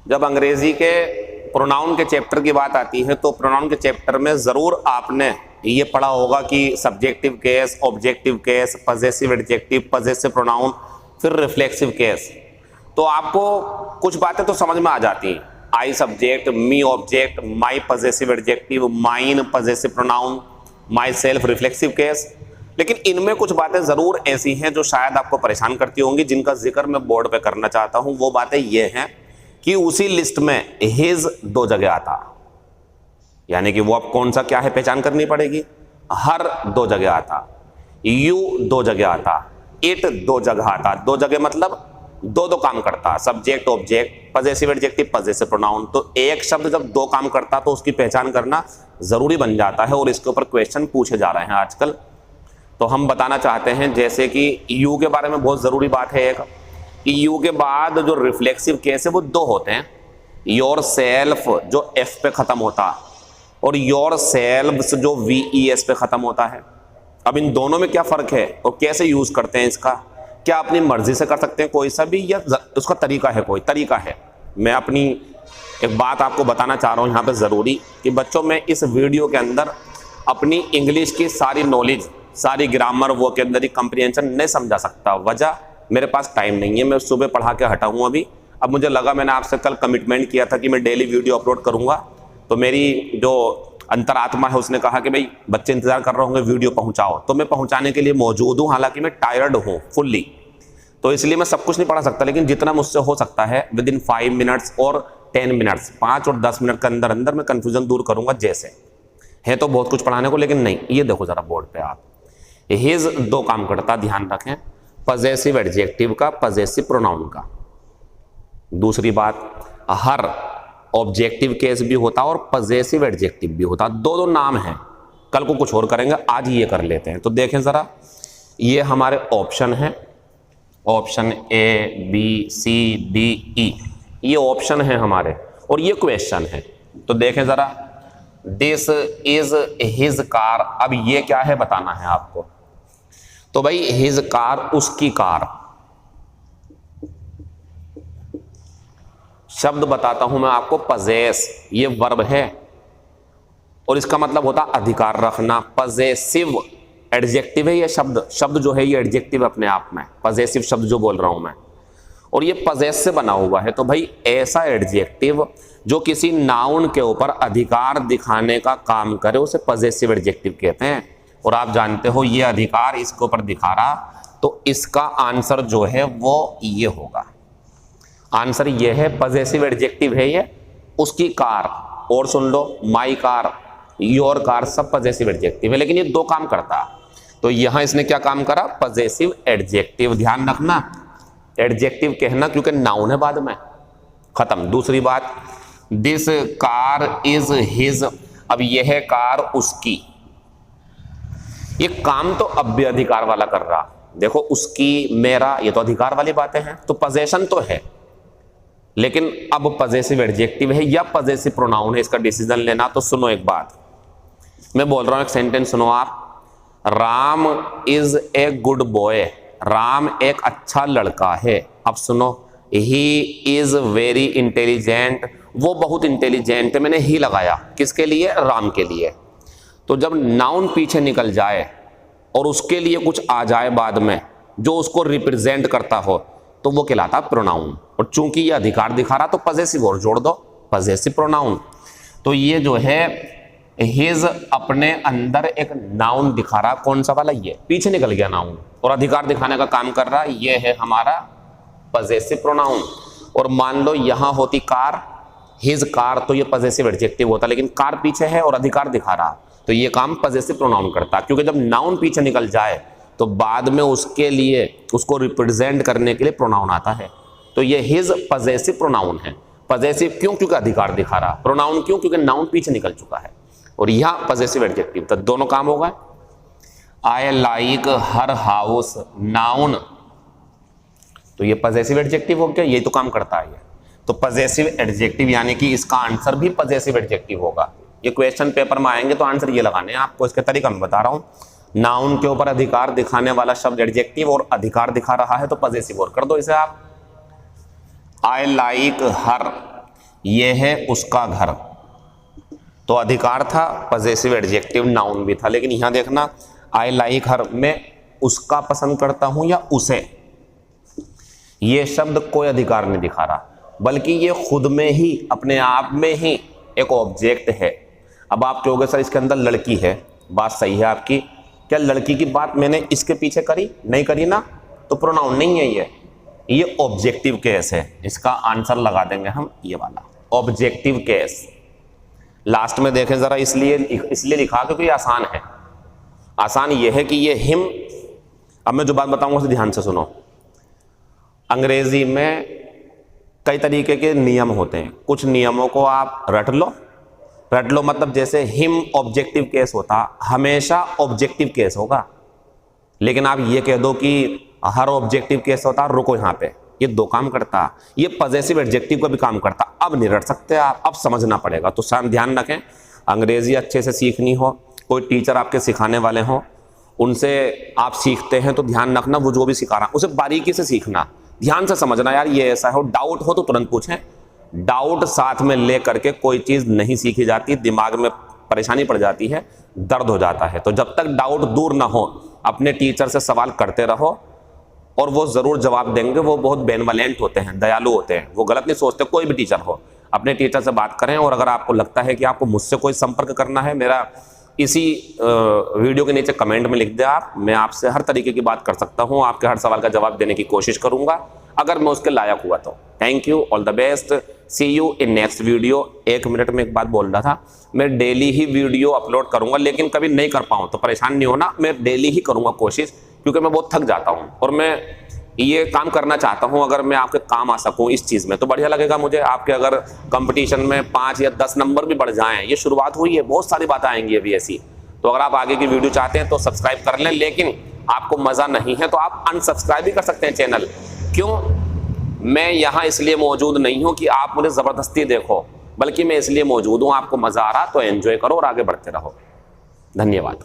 जब अंग्रेजी के प्रोनाउन के चैप्टर की बात आती है तो प्रोनाउन के चैप्टर में जरूर आपने ये पढ़ा होगा कि subjective case, objective case, possessive adjective, possessive pronoun, फिर रिफ्लेक्सिव केस। तो आपको कुछ बातें तो समझ में आ जाती हैं, I subject, me object, my possessive adjective, mine possessive pronoun, my self reflexive case. लेकिन इनमें कुछ बातें जरूर ऐसी हैं जो शायद आपको परेशान करती होंगी, जिनका जिक्र मैं बोर्ड पे करना चाहता हूं। वो बातें ये हैं कि उसी लिस्ट में हिज 2 जगह आता, यानी कि वो अब कौन सा क्या है पहचान करनी पड़ेगी। हर 2 जगह आता, यू 2 जगह आता, इट 2 जगह आता। 2 जगह मतलब 2 काम करता, subject object, possessive adjective, possessive pronoun. तो एक शब्द जब 2 काम करता तो उसकी पहचान करना जरूरी बन जाता है, और इसके ऊपर क्वेश्चन पूछे जा रहे हैं आजकल। तो हम बताना चाहते हैं जैसे कि यू के बारे में बहुत जरूरी बात है एक, कि यू के बाद जो रिफ्लेक्सिव केस है वो 2 होते हैं। योर सेल्फ जो एफ पे खत्म होता, और योर सेल्व्स जो VES पे खत्म होता है। अब इन दोनों में क्या फर्क है और कैसे यूज करते हैं इसका? क्या अपनी मर्जी से कर सकते हैं कोई सा भी, या उसका तरीका है? कोई तरीका है। मैं अपनी एक बात आपको बताना चाह रहा हूं यहाँ पे जरूरी, कि बच्चों में इस वीडियो के अंदर अपनी इंग्लिश की सारी नॉलेज, सारी ग्रामर, वोकैबुलरी, कंप्रीहेंशन नहीं समझा सकता। वजह, मेरे पास टाइम नहीं है। मैं सुबह पढ़ा के हटा हूँ अभी। अब मुझे लगा, मैंने आपसे कल कमिटमेंट किया था कि मैं डेली वीडियो अपलोड करूँगा, तो मेरी जो अंतरात्मा है उसने कहा कि भाई बच्चे इंतजार कर रहे होंगे, वीडियो पहुँचाओ। तो मैं पहुँचाने के लिए मौजूद हूँ, हालांकि मैं टायर्ड हूँ फुल्ली, तो इसलिए मैं सब कुछ नहीं पढ़ा सकता, लेकिन जितना मुझसे हो सकता है विद इन 5 मिनट्स और 10 मिनट्स, 5 और 10 मिनट के अंदर अंदर मैं कन्फ्यूजन दूर करूँगा। जैसे है तो बहुत कुछ पढ़ाने को, लेकिन नहीं। ये देखो जरा बोर्ड पे आप, हिज 2 काम करता, ध्यान रखें, पजेसिव एडजेक्टिव का, पजेसिव प्रोनाउन का। दूसरी बात, हर ऑब्जेक्टिव केस भी होता और पजेसिव एडजेक्टिव भी होता। 2 नाम हैं, कल को कुछ और करेंगे, आज ये कर लेते हैं। तो देखें जरा, ये हमारे ऑप्शन है, option A B C D E, ये ऑप्शन है हमारे, और ये क्वेश्चन है। तो देखें जरा, दिस इज हिज कार। अब ये क्या है बताना है आपको। तो भाई हिज कार, उसकी कार। शब्द बताता हूं मैं आपको, पजेस, ये वर्ब है और इसका मतलब होता अधिकार रखना। पजेसिव एडजेक्टिव है ये शब्द, शब्द जो है ये एडजेक्टिव अपने आप में, पजेसिव शब्द जो बोल रहा हूं मैं, और ये पजेस से बना हुआ है। तो भाई ऐसा एडजेक्टिव जो किसी नाउन के ऊपर अधिकार दिखाने का काम करे उसे पजेसिव एडजेक्टिव कहते हैं। और आप जानते हो ये अधिकार इसके ऊपर दिखा रहा, तो इसका आंसर जो है वो ये होगा। आंसर ये है, पजेसिव एडजेक्टिव है ये, उसकी कार। और सुन लो, माई कार, योर कार, सब पजेसिव एडजेक्टिव है, लेकिन ये 2 काम करता। तो यहां इसने क्या काम करा? Possessive adjective. ध्यान रखना, एडजेक्टिव कहना क्योंकि नाउन है बाद में, खत्म। दूसरी बात, दिस कार इज हिज। अब यह है कार उसकी, ये काम तो अब भी अधिकार वाला कर रहा। देखो, उसकी, मेरा, ये तो अधिकार वाली बातें हैं, तो पजेशन तो है, लेकिन अब पजेसिव एडजेक्टिव है या पजेसिव प्रोनाउन है, इसका डिसीजन लेना। तो सुनो एक बात, मैं बोल रहा हूं, एक सेंटेंस सुनो आप। Ram is a good boy, Ram एक अच्छा लड़का है। अब सुनो, ही इज वेरी इंटेलिजेंट, वो बहुत इंटेलिजेंट है। मैंने ही लगाया, किसके लिए? राम के लिए। तो जब नाउन पीछे निकल जाए और उसके लिए कुछ आ जाए बाद में जो उसको रिप्रेजेंट करता हो, तो वो कहलाता प्रोनाउन। और चूंकि ये अधिकार दिखा रहा तो पजेसिव और जोड़ दो, पजेसिव प्रोनाउन। तो ये जो है हिज अपने अंदर एक नाउन दिखा रहा, कौन सा वाला? ये पीछे निकल गया नाउन और अधिकार दिखाने का काम कर रहा, ये है हमारा पजेसिव प्रोनाउन। और मान लो यहां होती कार, हिज कार, तो ये पजेसिव एडजेक्टिव होता, लेकिन कार पीछे है और अधिकार दिखा रहा, तो ये काम पजेसिव प्रोनाउन करता। क्योंकि जब नाउन पीछे निकल जाए तो बाद में उसके लिए, उसको रिप्रेजेंट करने के लिए प्रोनाउन आता है। तो ये हिज पजेसिव प्रोनाउन है। पजेसिव क्यों? क्योंकि अधिकार दिखा रहा। प्रोनाउन क्यों? क्योंकि नाउन पीछे निकल चुका है। और यहां पजेसिव एडजेक्टिव, तो दोनों काम होगा। I like her house, noun, तो ये पजेसिव एडजेक्टिव हो गया, ये तो काम करता है ये। तो पजेसिव एडजेक्टिव यानी कि इसका आंसर भी पजेसिव एडजेक्टिव होगा। ये क्वेश्चन पेपर में आएंगे तो आंसर ये लगाने हैं आपको, इसके तरीका मैं बता रहा हूं। नाउन के ऊपर अधिकार दिखाने वाला शब्द एडजेक्टिव, और अधिकार दिखा रहा है तो पजेसिव और कर दो इसे आप। आई लाइक हर, ये है उसका घर, तो अधिकार था, पजेसिव एडजेक्टिव नाउन भी था। लेकिन यहां देखना, आई लाइक हर, मैं उसका पसंद करता हूं या उसे, ये शब्द कोई अधिकार नहीं दिखा रहा, बल्कि ये खुद में ही अपने आप में ही एक ऑब्जेक्ट है। अब आप कहोगे सर इसके अंदर लड़की है, बात सही है आपकी, क्या लड़की की बात मैंने इसके पीछे करी? नहीं करी ना, तो प्रोनाउन नहीं है ये ऑब्जेक्टिव केस है। इसका आंसर लगा देंगे हम ये वाला, ऑब्जेक्टिव केस। लास्ट में देखें जरा, इसलिए लिखा क्योंकि आसान है। आसान ये है कि ये हिम, अब मैं जो बात बताऊंगा उसे ध्यान से सुनो। अंग्रेजी में कई तरीके के नियम होते हैं, कुछ नियमों को आप रट लो मतलब जैसे हिम ऑब्जेक्टिव केस होता, हमेशा ऑब्जेक्टिव केस होगा। लेकिन आप ये कह दो कि हर ऑब्जेक्टिव केस होता, रुको यहाँ पे, ये दो काम करता, ये पजेसिव एडजेक्टिव का भी काम करता। अब नहीं रट सकते आप, अब समझना पड़ेगा। तो ध्यान रखें, अंग्रेजी अच्छे से सीखनी हो, कोई टीचर आपके सिखाने वाले हो, उनसे आप सीखते हैं तो ध्यान रखना वो जो भी सिखा रहा है उसे बारीकी से सीखना, ध्यान से समझना। यार ये ऐसा हो, डाउट हो तो तुरंत पूछें। डाउट साथ में ले करके कोई चीज़ नहीं सीखी जाती, दिमाग में परेशानी पड़ जाती है, दर्द हो जाता है। तो जब तक डाउट दूर ना हो, अपने टीचर से सवाल करते रहो और वो ज़रूर जवाब देंगे। वो बहुत बेनवलेंट होते हैं, दयालु होते हैं, वो गलत नहीं सोचते। कोई भी टीचर हो, अपने टीचर से बात करें। और अगर आपको लगता है कि आपको मुझसे कोई संपर्क करना है, मेरा इसी वीडियो के नीचे कमेंट में लिख दे आप, मैं आपसे हर तरीके की बात कर सकता हूँ, आपके हर सवाल का जवाब देने की कोशिश करूँगा अगर मैं उसके लायक हुआ तो। Thank you, all the best, see you in next video. 1 minute में एक बात बोल रहा था, मैं डेली ही वीडियो अपलोड करूँगा, लेकिन कभी नहीं कर पाऊँ तो परेशान नहीं होना, मैं डेली ही करूँगा कोशिश, क्योंकि मैं बहुत थक जाता हूँ और मैं ये काम करना चाहता हूं। अगर मैं आपके काम आ सकूं इस चीज़ में तो बढ़िया लगेगा मुझे। आपके अगर कंपटीशन में 5 या 10 नंबर भी बढ़ जाएं, ये शुरुआत हुई है, बहुत सारी बातें आएंगी अभी ऐसी। तो अगर आप आगे की वीडियो चाहते हैं तो सब्सक्राइब कर लें, लेकिन आपको मज़ा नहीं है तो आप अनसब्सक्राइब भी कर सकते हैं चैनल। क्यों? मैं यहाँ इसलिए मौजूद नहीं हूँ कि आप मुझे ज़बरदस्ती देखो, बल्कि मैं इसलिए मौजूद हूँ, आपको मज़ा आ रहा तो एंजॉय करो और आगे बढ़ते रहो। धन्यवाद।